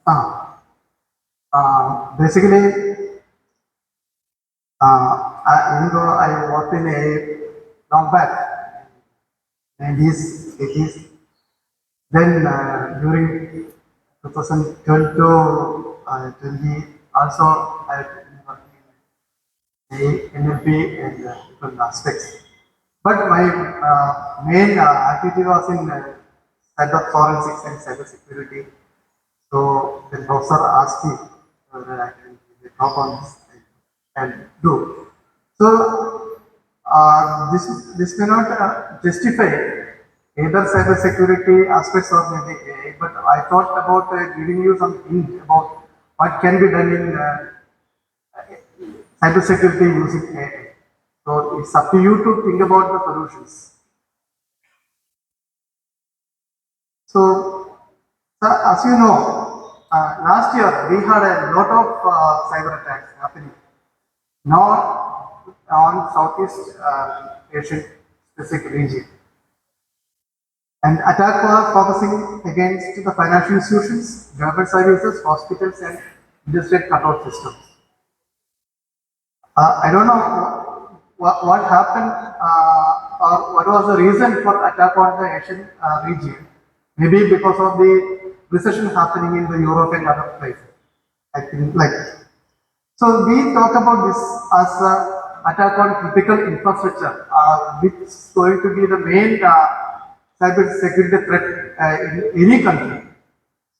Uh, Basically, even though I worked in a long back, 90s, 80s, then during 2012 to 20, also I worked in a NLP and different aspects. But my main activity was in cyber forensics and cyber security. So the professor asked me whether I can talk on this and do. So this may not justify either cyber security aspects or maybe AI, but I thought about giving you some hint about what can be done in cyber security using AI. So it's up to you to think about the solutions. So, sir, as you know, last year we had a lot of cyber attacks happening. Now on Southeast Asian specific region. And attack was focusing against the financial institutions, government services, hospitals, and industrial control systems. I don't know what happened or what was the reason for attack on the Asian region. Maybe because of the recession happening in the Europe and other places. I think like so. We talk about this as a attack on critical infrastructure, which is going to be the main cyber security threat in any country.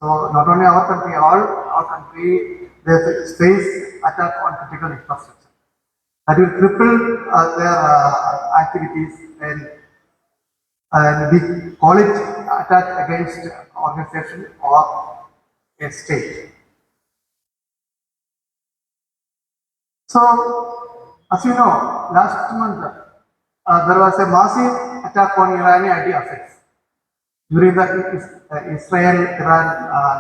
So not only our country, all our country they face attack on critical infrastructure that will cripple their activities and we call it attack against organization or a state. So, as you know, last month there was a massive attack on Iranian IT assets. During the Israel-Iran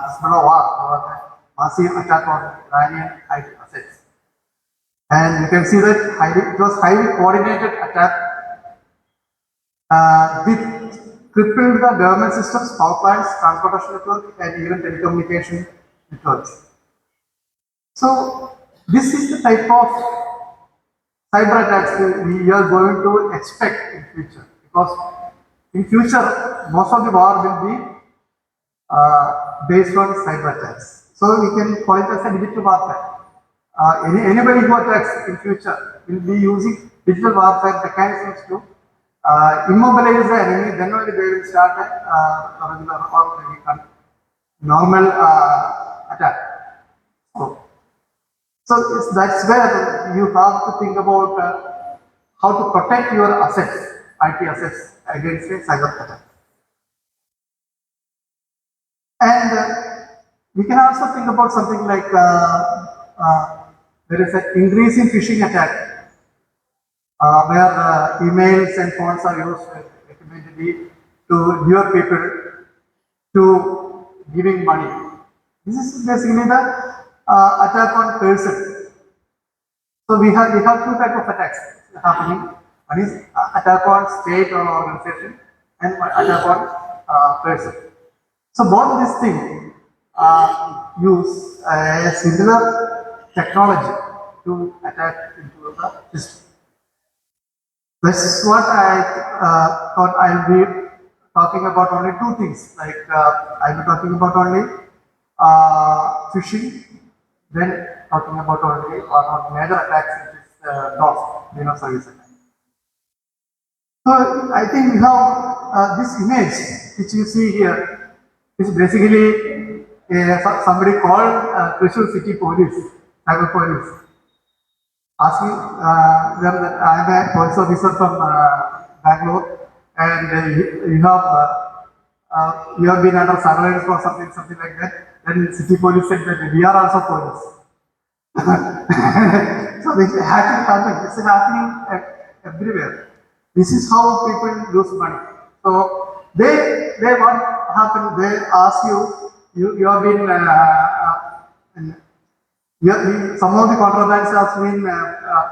Hezbollah war, there was a massive attack on Iranian IT assets. And you can see that it was highly coordinated attack with crippled the government systems, power plants, transportation network, and even telecommunication networks. So this is the type of cyber attacks we are going to expect in future because in future most of the war will be based on cyber attacks. So we can call it as a digital warfare. Anybody who attacks in future will be using digital warfare mechanisms to immobilize the enemy. Then only they will start a regular or maybe normal attack. So, that's where you have to think about how to protect your assets, IT assets against a cyber attack. And we can also think about something like there is an increase in phishing attack where emails and phones are used recommendedly to lure people to giving money. This is basically the attack on person. So we have two type of attacks happening. One is attack on state or organization, and one attack on person. So both these things use a similar technology to attack into the system. That's what I thought I'll be talking about only two things. Like I'll be talking about only phishing, then talking about only one of major attacks, which is DOS, Dino Service Attack. So I think we have this image which you see here is basically somebody called Trishul City Police, Cyber Police, asking them that I am a police officer from Bangalore and you have been under surveillance or something like that. Then City Police said that we are also police. So this is happening. This is happening everywhere. This is how people lose money. So they what happened? They ask you have been some of the contrabands has been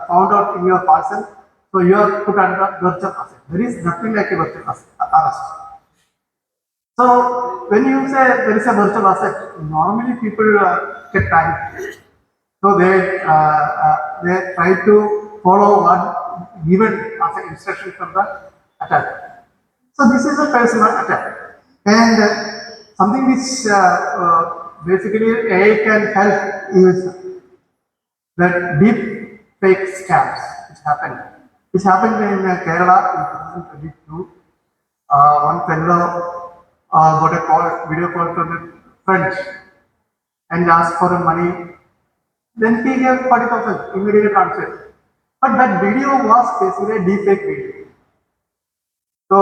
found out in your parcel, so you are put under virtual arrest. There is nothing like a virtual arrest. So when you say there is a virtual asset, normally people get panicked. So they try to follow what given as an instruction from the attacker. So this is a personal attack, and something which basically AI can help is that deep fake scams which happened. This happened in Kerala in 2022. One fellow got a call, video call from a friend and asked for money. Then he gave 40,000 immediately transfer. But that video was basically a deepfake video. So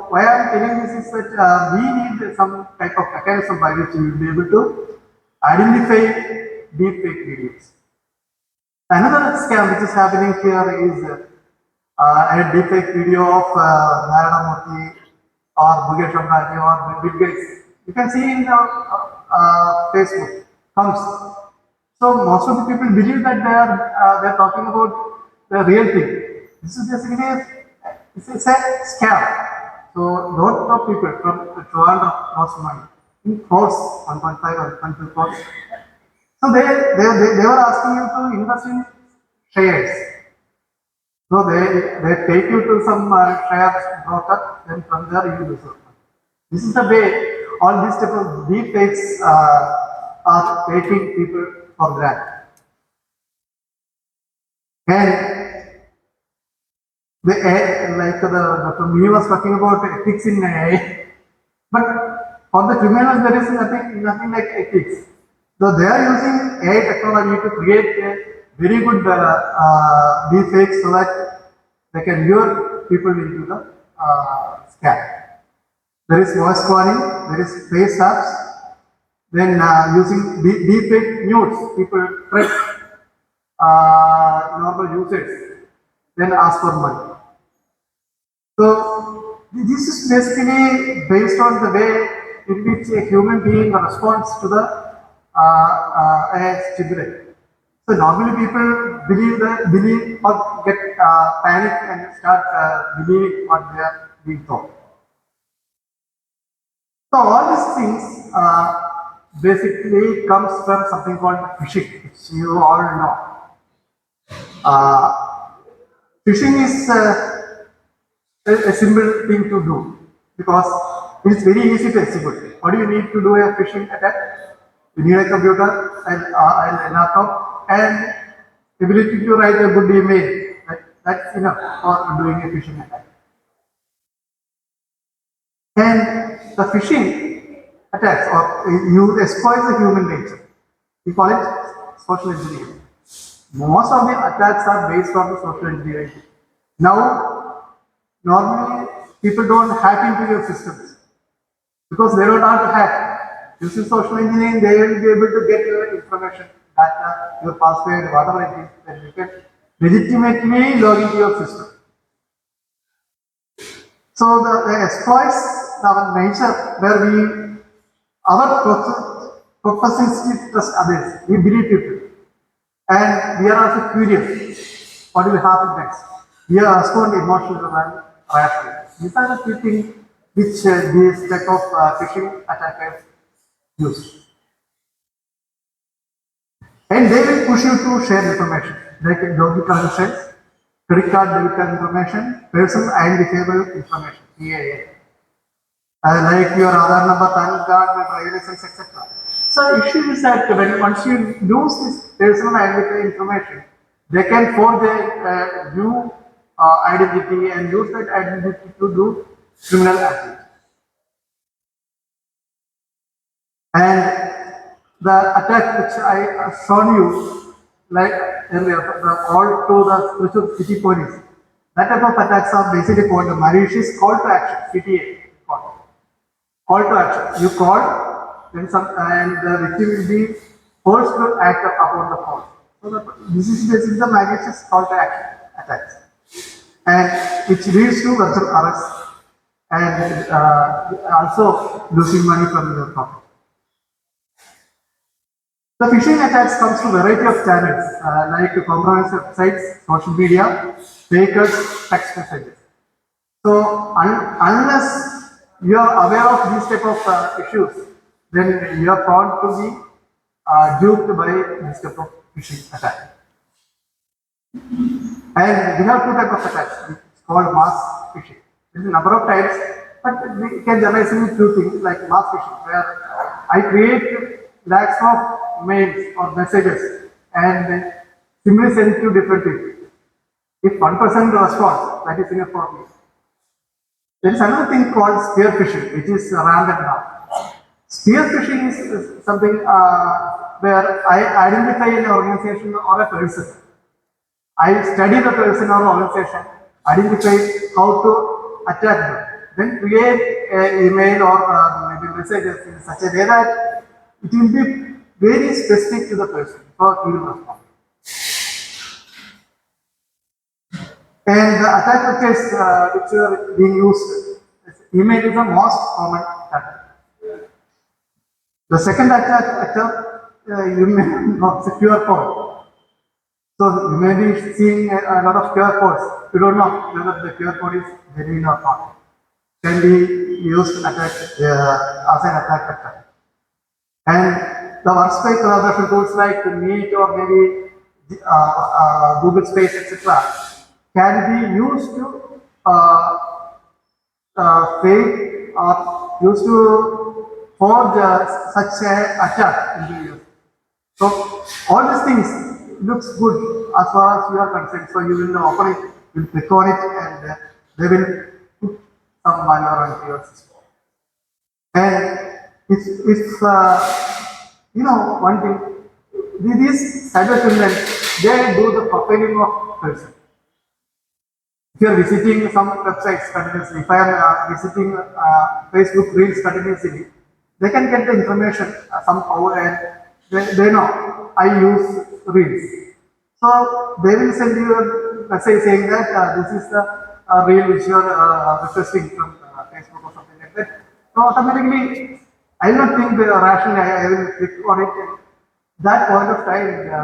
why I am telling this is that we need some type of mechanism by which we will be able to identify deepfake videos. Another scam which is happening here is a deepfake video of Narayana Murthy or Mukesh Ambani or Bill Gates. You can see in the Facebook comes. So most of the people believe that they are talking about the real thing. This is basically it's a scam. So lot of people from Trivandrum lost money in crores, 1.5 or 1.2 crores. So they were asking you to invest in shares. So they take you to some share broker, then from there you do so. This is the way all these type of deep fakes are taking people for granted. And the AI, like the Dr. Mini was talking about ethics in AI, but for the criminals there is nothing like ethics. So they are using AI technology to create a very good deepfakes so that they can lure people into the scam. There is voice cloning, there is face apps, then using deepfake nudes, people trick normal users, then ask for money. So this is basically based on the way in which a human being responds to the a stimuli. So normally people believe or get panic and start believing what they are being told. So all these things basically comes from something called phishing, which you all know. Uh, Phishing is a simple thing to do because it's very easy to execute. What do you need to do a phishing attack? You need a computer and a laptop and ability to write a good email. That's enough for doing a phishing attack. And the phishing attacks or you exploit the human nature. We call it social engineering. Most of the attacks are based on the social engineering. Now, normally people don't hack into your systems because they don't know how to hack. Using social engineering, they will be able to get your information, data, your password, whatever it is, then you can legitimately log into your system. So the exploits our nature where our purpose is to trust others. We believe people. And we are also curious. What will happen next? We are respond emotional and rational. These are the three things which these type of phishing attackers use. And they will push you to share information like login transactions, credit card, debit card information, personal identifiable information, PIN. Like your Aadhaar number, PAN card, driver license, etc. So issue is that when once you lose this personal identity information, they can forge a new identity and use that identity to do criminal activity. And the attack which I shown you, like earlier, the call to the spiritual city police, that type of attacks are basically called the malicious call to action, CTA. Call to action. You call, then and the victim will be forced to act upon the call. So this is basically the malicious call to action attacks, and which leads to virtual arrest and also losing money from your pocket. The phishing attacks comes to a variety of channels like compromised websites, social media, fakers, text messages. So unless you are aware of these type of issues, then you are prone to be duped by this type of phishing attack. And we have two types of attacks. It's called mass phishing. There's a number of types, but we can generalize in few things like mass phishing, where I create lakhs of mails or messages and simply send to different people. If one person responds, that is enough for me. There is another thing called spear phishing, which is random now. Spear phishing is something where I identify an organization or a person. I study the person or organization, identify how to attack them, then create an email or maybe messages in such a way that it will be very specific to the person for he will respond. And the attack vectors which are being used, email is the most common attack. The second attack vector you may not secure code. So you may be seeing a lot of QR codes. You don't know whether the QR code is genuine or not. Can be used attack, as an attack vector. And the workspace collaboration tools like Meet or maybe Google Space, etc., can be used to fake or used to forge such an attack into you. So all these things looks good as far as you are concerned. So you will open it, you will click on it, and they will put some malware onto your system. And if you know one thing, these cyber criminals, they do the profiling of person. If you are visiting some websites continuously, if I am visiting Facebook Reels continuously, they can get the information somehow, and they know I use Reels. So they will send you a message saying that this is the reel which you are requesting from Facebook or something like that. So automatically, I will not think rationally, I will click on it. That point of time, the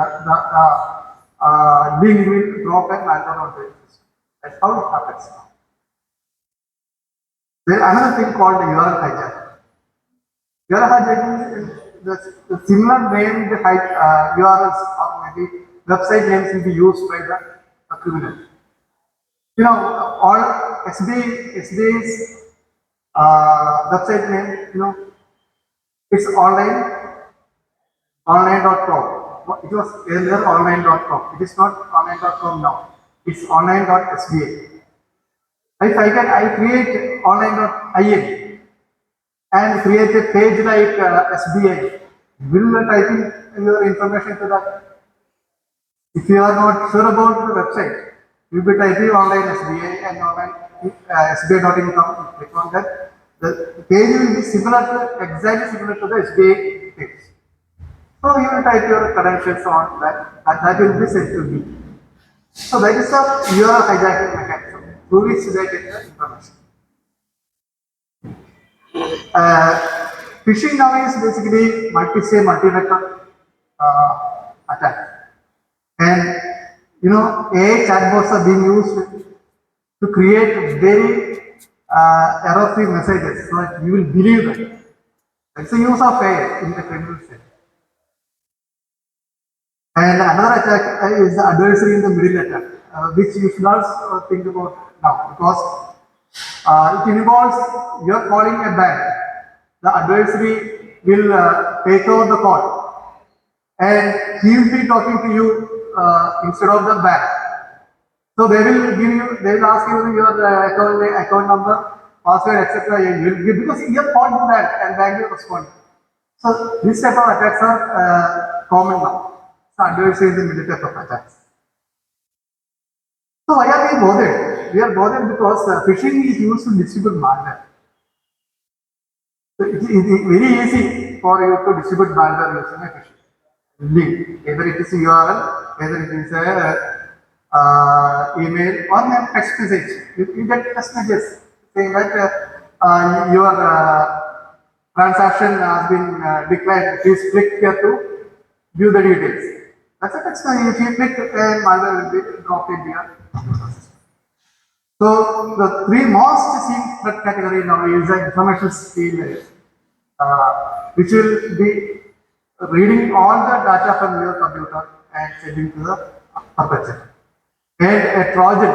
link will drop and malware on the system. That's how it happens now. There is another thing called URL hijacking. URL hijacking is the similar named URLs or maybe website names will be used by the criminal. You know, all SBA's website name, you know, it's online.com. It was earlier online.com. It is not online.com now. It's online.sba. If I create online.in and create a page like SBI, will type in your information to that. If you are not sure about the website, you will be typing online SBI and online SBI.in. Click on that. The page will be similar to exactly similar to the SBI page. So you will type your credentials on that, and that will be sent to me. So that is the URL hijacking mechanism through which they get the information. Phishing now is basically multi-vector attack, and you know AI chatbots are being used to create very error-free messages, so that you will believe them. That's the use of AI in the criminal state. And another attack is the adversary in the middle attack, which you should also think about now, because it involves you are calling a bank. The adversary will take over the call, and he will be talking to you instead of the bank. So they will ask you your account number, password, etc. You will give because you have called the bank and bank will respond. So these type of attacks are common now. So adversary is the middle type of attacks. So why are we bothered? We are bothered because phishing is used to distribute malware. So it is very easy for you to distribute malware using a phishing link. Either it is a URL, either it is a email or a text message. You get text messages saying that your transaction has been declined. Please click here to view the details. That's a text message. If you click, malware will be dropped into your system. So the three most seen threat category now is the information steal, which will be reading all the data from your computer and sending to the perpetrator. And a Trojan,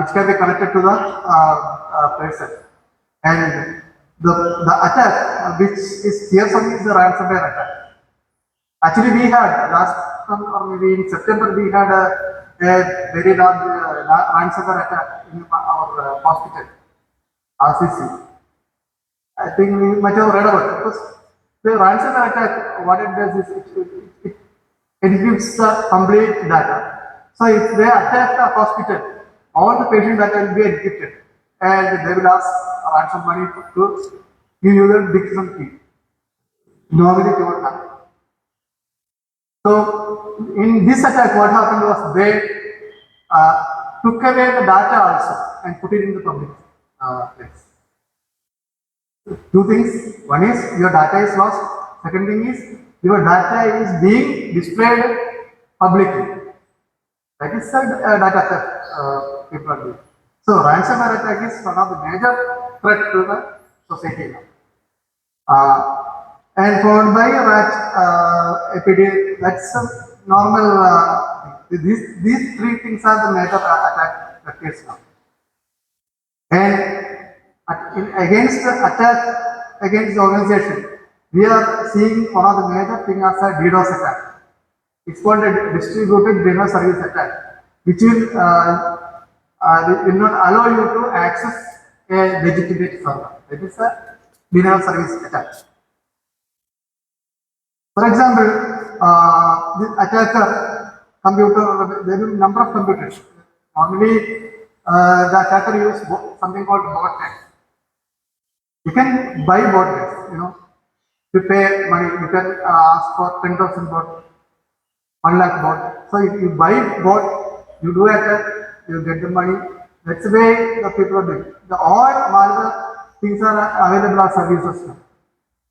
which can be connected to the person. And the attack, which is here some is the ransomware attack. Actually, we had last month or maybe in September we had a very large ransomware attack in our hospital, RCC. I think we might have read about it because the ransomware attack, what it does is it encrypts the complete data. So if they attack the hospital, all the patient data will be encrypted and they will ask ransom money to give you the different key. Normally they won't have. So in this attack, what happened was they took away the data also and put it in the public place. Two things. One is your data is lost. Second thing is your data is being displayed publicly. That is the data theft people are doing. So ransomware attack is one of the major threat to the society now. And followed by rat epidemic. That's a normal. These three things are the major attack vectors now. And against the attack against the organization, we are seeing one of the major things as a DDoS attack. It's called a distributed denial service attack, which will not allow you to access a legitimate server. That is a denial service attack. For example, the attacker computer, there will be number of computers. Normally, the attacker uses something called botnet. You can buy botnets, to pay money. You can ask for 10,000 bot, 1 lakh bot. So if you buy bot, you do attack, you get the money. That's the way the people are doing. All malware things are available as services now.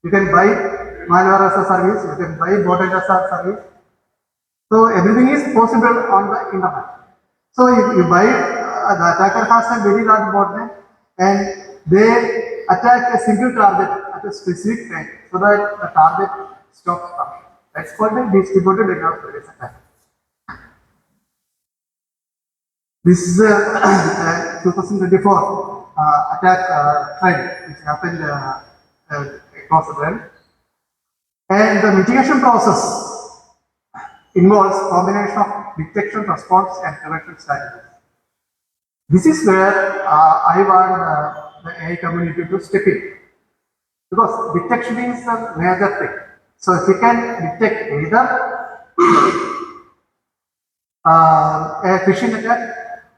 You can buy malware as a service, you can buy botnet as a service. So everything is possible on the internet. So if you buy, the attacker has a very large botnet and they attack a single target at a specific time so that the target stops coming. That's called a distributed denial service attack. This is a 2024 attack trend which happened across the world. And the mitigation process involves combination of detection, response, and prevention strategies. This is where I want the AI community to step in, because detection is a major thing. So if you can detect either a phishing attack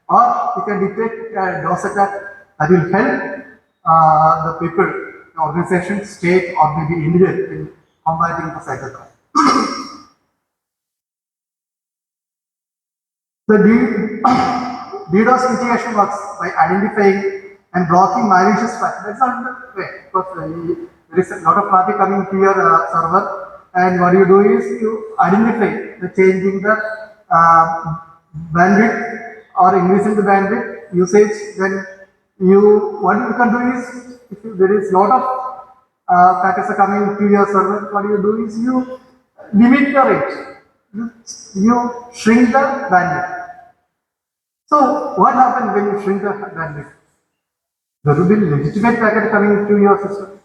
or you can detect a DOS attack, that will help the people, the organization, state, or maybe individual in combating the cybercrime. The DDoS mitigation works by identifying and blocking malicious traffic. That's not the way, because there is a lot of traffic coming to your server, and what you do is you identify the changing the bandwidth or increasing the bandwidth usage. Then what you can do is, if there is lot of packets are coming to your server, what you do is you limit the rate. You shrink the bandwidth. So what happens when you shrink the bandwidth? There will be legitimate packet coming to your system,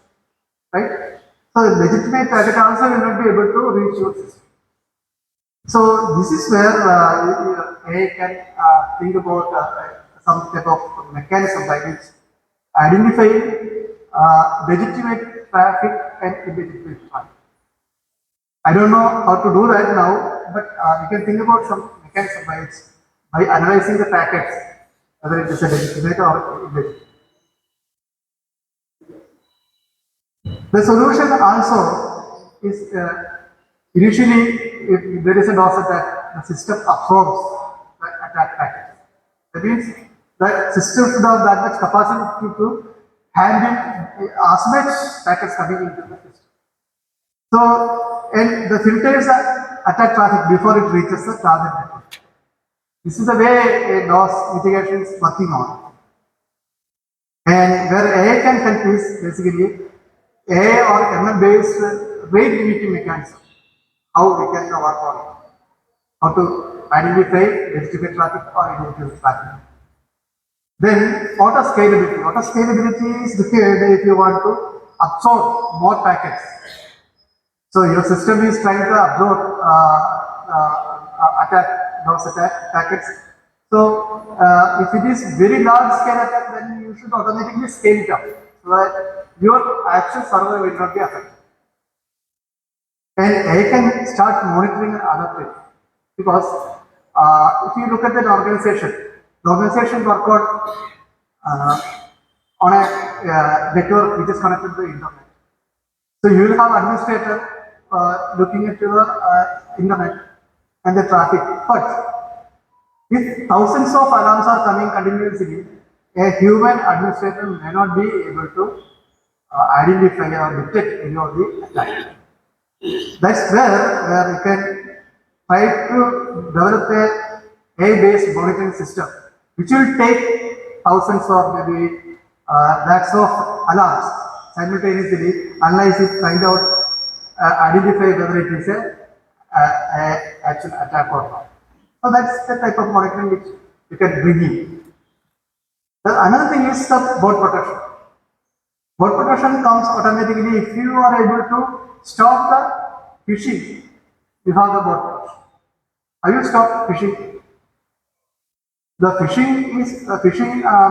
right? So legitimate packet also will not be able to reach your system. So this is where AI can think about some type of mechanism by which identifying legitimate traffic and illegitimate traffic. I don't know how to do that now, but you can think about some mechanism by analyzing the packets, whether it is a legitimate or illegitimate. The solution also is initially, if there is a DOS attack, the system absorbs the attack packet. That means the system should have that much capacity to handle as much packets coming into the system. So, and the filters attack traffic before it reaches the target network. This is the way a DOS mitigation is working on. And where AI can help is basically AI or ML based rate limiting mechanism. How we can work on it. How to identify legitimate traffic or illegitimate traffic. Then auto scalability. Auto scalability is required if you want to absorb more packets. So your system is trying to absorb those attack packets. So if it is very large scale attack, then you should automatically scale it up so that your actual server will not be affected. And I can start monitoring and alert because if you look at the organization work on a network which is connected to the internet. So you will have administrator looking at your internet and the traffic. But if thousands of alarms are coming continuously, a human administrator may not be able to identify or detect any of the attacks. That's where you can try to develop a AI-based monitoring system, which will take thousands or maybe lakhs of alarms simultaneously, analyze it, find out, identify whether it is a actual attack or not. So that's the type of monitoring which you can bring in. Another thing is the bot protection. Bot protection comes automatically if you are able to stop the phishing. You have the bot protection. Have you stopped phishing? The phishing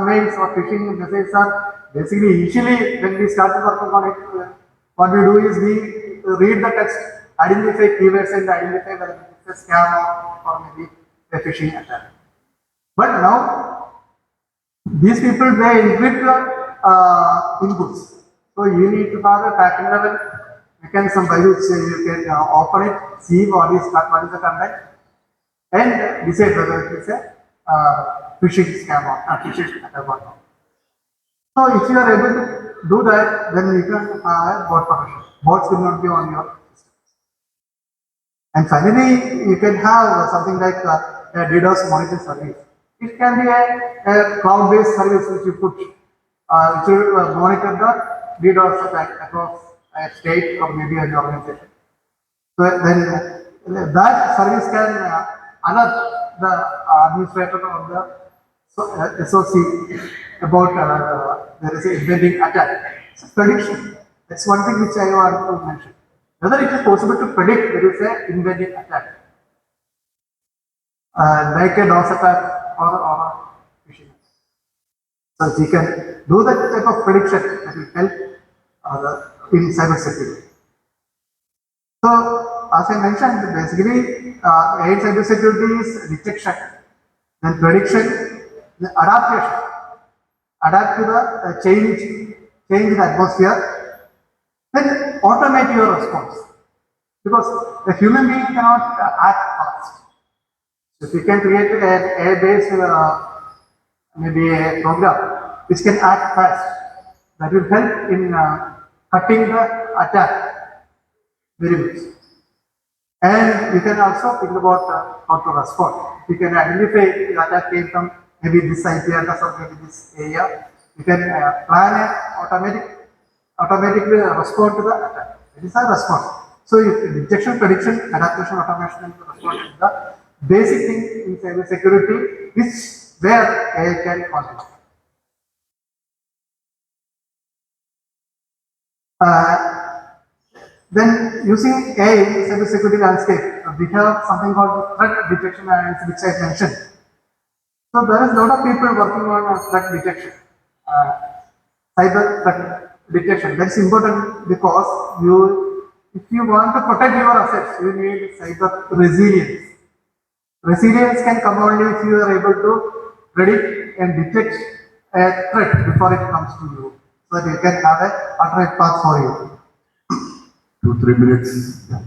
mails or phishing messages are basically initially when we started working on it, what we do is we read the text, identify keywords and identify whether it's a scam or maybe a phishing attack. But now these people they encrypt the inputs. So you need to have a pattern level mechanism by which you can open it, see what is the content, and decide whether it is a phishing scam or phishing attack or not. So if you are able to do that, then you can have bot protection. Bots will not be on your system. And finally, you can have something like a DDoS monitoring service. It can be a cloud-based service which you put, which will monitor the DDoS attack across a state or maybe an organization. So then that service can alert the administrator or the SOC about there is a impending attack. So prediction. That's one thing which I want to mention. Whether it is possible to predict there is an impending attack, like a DOS attack or phishing. So we can do that type of prediction that will help in cybersecurity. So as I mentioned, basically in cybersecurity is detection, then prediction, the adaptation, adapt to the change the atmosphere, then automate your response. Because a human being cannot act fast. So if you can create an AI-based maybe a program which can act fast, that will help in cutting the attack very much. And you can also think about how to respond. You can identify the attack came from maybe this IP address or maybe this area. You can plan an automatically respond to the attack. It is a response. So detection, prediction, adaptation, automation, and response is the basic thing in cyber security, which where AI can contribute. Then using AI in cyber security landscape, we have something called threat detection analysis, which I mentioned. So there is a lot of people working on threat detection, cyber threat detection. That's important because if you want to protect your assets, you need cyber resilience. Resilience can come only if you are able to predict and detect a threat before it comes to you, so that you can have an alternate path for you. 2-3 minutes. Yeah.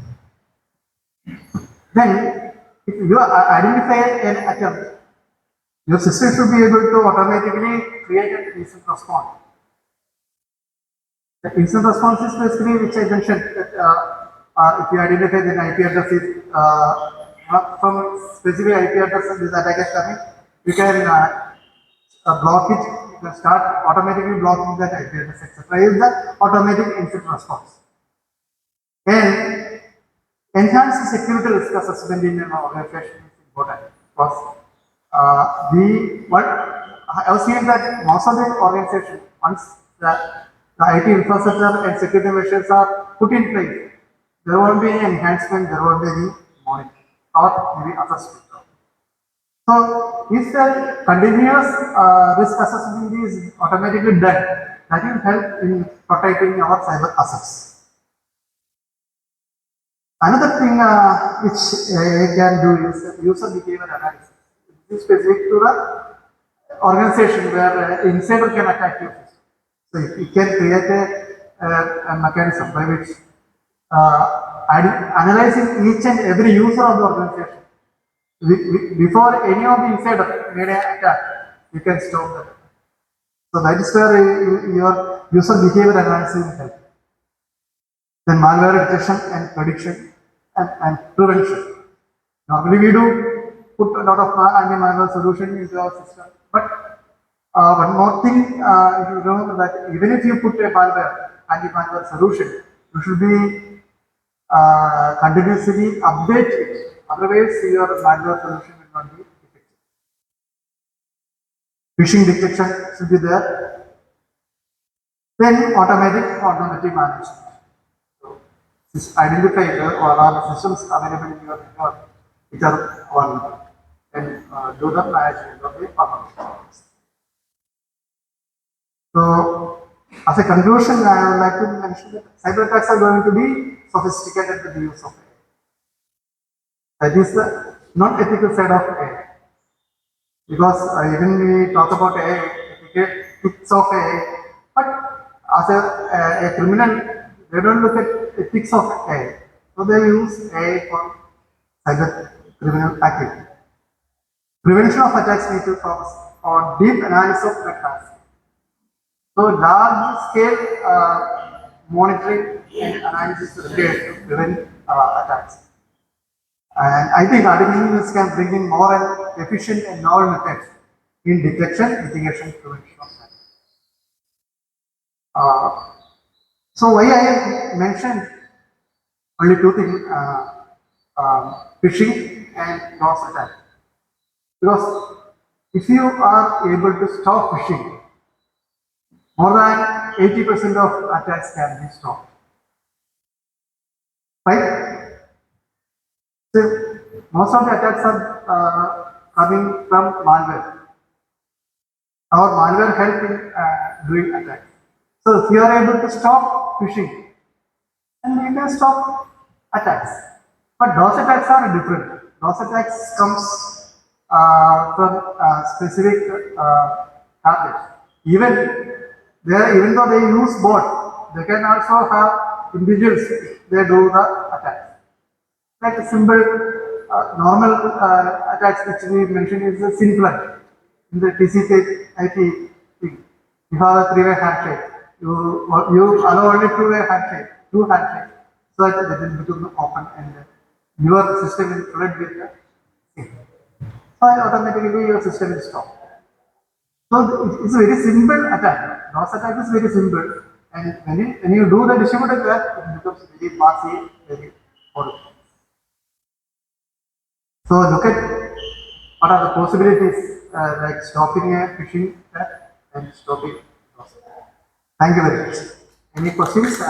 Then, if you identify an attempt, your system should be able to automatically create an instant response. The instant response is basically which I mentioned that if you identify the IP address is from specific IP address this attack is coming, you can block it. You can start automatically blocking that IP address, etc. Is the automatic incident response. And enhance the security risk assessment in an organization is important because what I have seen that most of the organization once the IT infrastructure and security measures are put in place, there won't be any enhancement, there won't be any monitoring or maybe assessment. So if the continuous risk assessment is automatically done, that will help in protecting our cyber assets. Another thing which AI can do is user behavior analysis. This is specific to the organization where insider can attack your system. So it can create a mechanism by which analyzing each and every user of the organization. Before any of the insider made an attack, you can stop that. So that is where your user behavior analysis will help. Then malware detection and prediction and prevention. Normally we do put a lot of anti-malware solution into our system. But one more thing, if you know that even if you put a anti-malware solution, you should be continuously update it. Otherwise, your malware solution will not be effective. Phishing detection should be there. Then automatic vulnerability management. Identify or are systems available in your network which are vulnerable and do the management of the vulnerabilities. So, as a conclusion, I would like to mention that cyber attacks are going to be sophisticated with the use of AI. That is the non-ethical side of AI. Because even we talk about AI, ethics of AI, but as a criminal, they don't look at ethics of AI. So they use AI for cyber criminal activity. Prevention of attacks need to focus on deep analysis of threat landscape. So large scale monitoring and analysis is required to prevent attacks. And I think artificial intelligence can bring in more and efficient and novel methods in detection, mitigation, prevention of attacks. So why I mentioned only two things, phishing and DOS attack. Because if you are able to stop phishing, more than 80% of attacks can be stopped. Right? So most of the attacks are coming from malware. Our malware help in doing attacks. So if you are able to stop phishing, then you can stop attacks. But DOS attacks are different. DOS attacks comes from specific targets. Even though they use bot, they can also have individuals. They do the attacks. Like a simple normal attacks which we mentioned is a simple in the TCP/IP thing. You have a three-way handshake. You allow only two-way handshake, two handshakes, so that it will become open and your system will flood with the same. So automatically your system will stop. So it's a very simple attack. DOS attack is very simple, and when you do the distributed attack, it becomes very massive, very horrible. So look at what are the possibilities like stopping a phishing attack and stopping DOS attack. Thank you very much. Any questions?